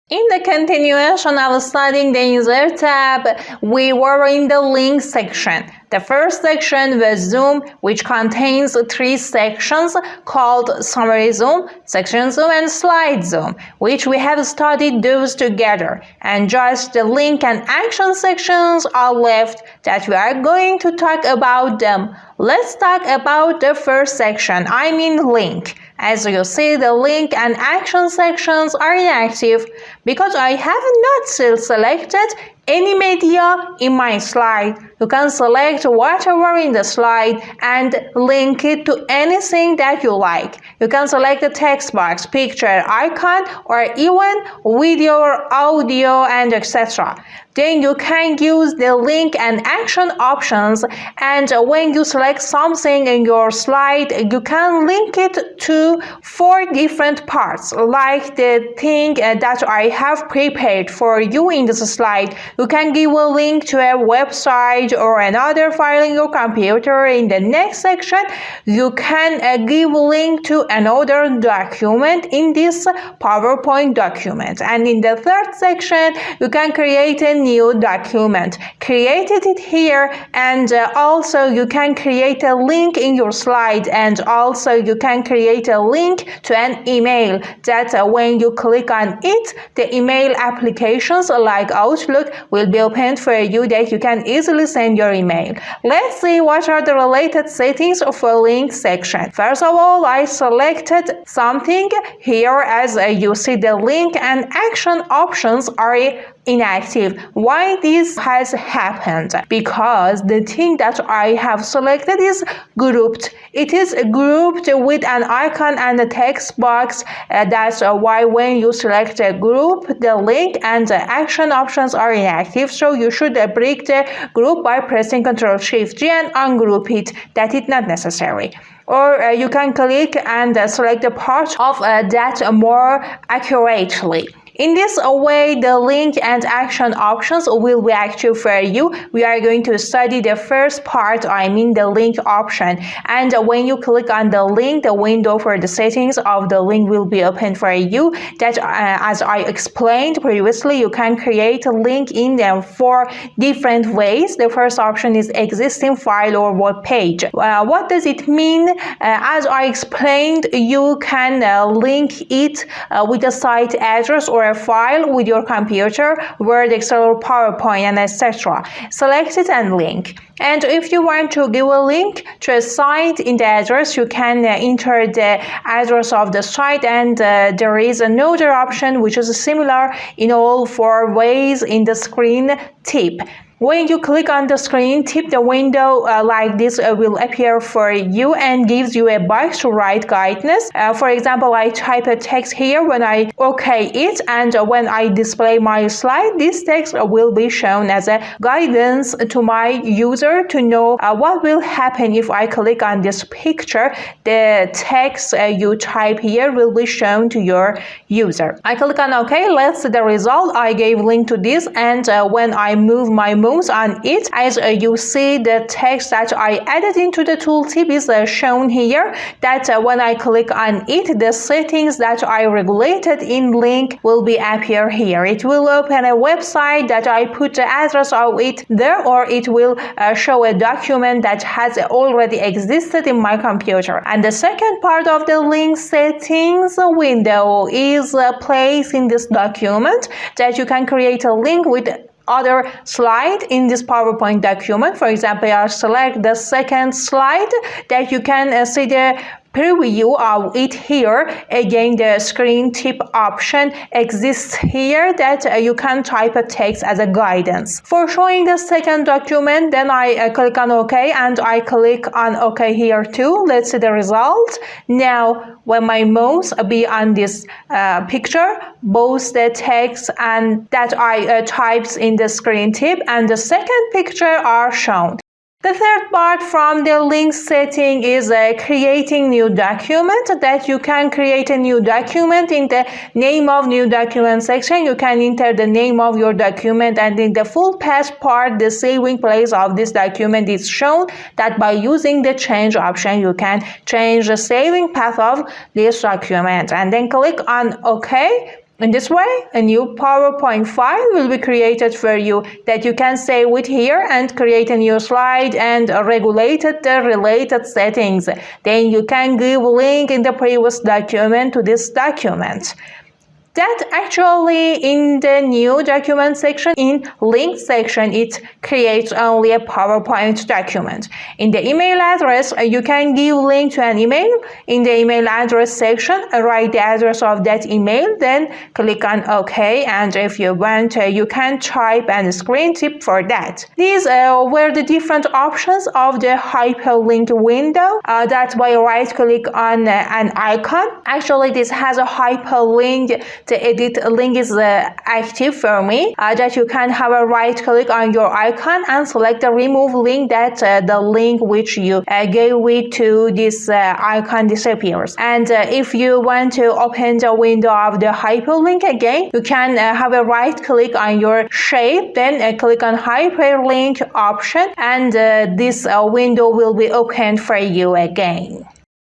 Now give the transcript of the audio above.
In the continuation of studying the Insert tab, we were in the link section. The first section was Zoom, which contains three sections called Summary Zoom, Section Zoom, and Slide Zoom, which we have studied those together. And just the link and action sections are left that we are going to talk about them. Let's talk about the first section, I mean link. As you see, the link and action sections are inactive because I have not still selected any media in my slide. You can select whatever in the slide and link it to anything that you like. You can select the text box, picture, icon, or even video, audio, and etc. Then you can use the link and action options, and when you select something in your slide, you can link it to 4 different parts, like the thing that I have prepared for you in this slide. You can give a link to a website or another file in your computer. In the next section, you can give a link to another document in this PowerPoint document. And in the third section, you can create a new document. Created it here, and also you can create a link in your slide, and also you can create a link to an email that when you click on it, the email applications like Outlook will be opened for you that you can easily send your email. Let's see what are the related settings of a link section. First of all, I selected something here. As you see, the link and action options are inactive. Why this has happened? Because the thing that I have selected is grouped. It is grouped with an icon and a text box. That's why when you select a group, the link and the action options are inactive. So you should break the group by pressing Ctrl+Shift+G and ungroup it. That is not necessary. Or you can click and select a part of that more accurately. In this way, the link and action options will be active for you. We are going to study the first part, I mean the link option. And when you click on the link, the window for the settings of the link will be open for you. That, as I explained previously, you can create a link in them 4 different ways. The first option is existing file or web page. What does it mean? As I explained, you can link it with a site address or a file with your computer, Word, Excel, or PowerPoint, and etc. Select it and link. And if you want to give a link to a site in the address, you can enter the address of the site, and there is another option which is similar in all 4 ways in the screen tip. When you click on the screen tip, the window like this will appear for you and gives you a box to write guidance. For example, I type a text here when I OK it, and when I display my slide, this text will be shown as a guidance to my user to know what will happen if I click on this picture. The text you type here will be shown to your user. I click on OK. Let's see the result. I gave link to this, and when I move my mouse on it, as you see, the text that I added into the tooltip is shown here. That when I click on it, the settings that I regulated in link will be appear here. It will open a website that I put the address of it there, or it will show a document that has already existed in my computer. And the second part of the link settings window is placed in this document, that you can create a link with other slide in this PowerPoint document. For example, I select the second slide that you can see the preview of it here. Again, the screen tip option exists here, that you can type a text as a guidance. For showing the second document, then I click on OK, and I click on OK here too. Let's see the result. Now, when my mouse be on this picture, both the text and that I types in the screen tip and the second picture are shown. The third part from the link setting is creating new document, that you can create a new document. In the name of new document section, you can enter the name of your document, and in the full path part, the saving place of this document is shown, that by using the change option, you can change the saving path of this document. And then click on OK. In this way, a new PowerPoint file will be created for you that you can save it here and create a new slide and regulate the related settings. Then you can give a link in the previous document to this document. That actually in the new document section, in link section, it creates only a PowerPoint document. In the email address, you can give link to an email. In the email address section, write the address of that email, then click on OK, and if you want, you can type and screen tip for that. These were the different options of the hyperlink window. That's by right click on an icon. Actually, this has a hyperlink. The edit link is active for me, that you can have a right click on your icon and select the remove link, that the link which you gave it to this icon disappears. And if you want to open the window of the hyperlink again, you can have a right click on your shape, then click on hyperlink option, and this window will be opened for you again.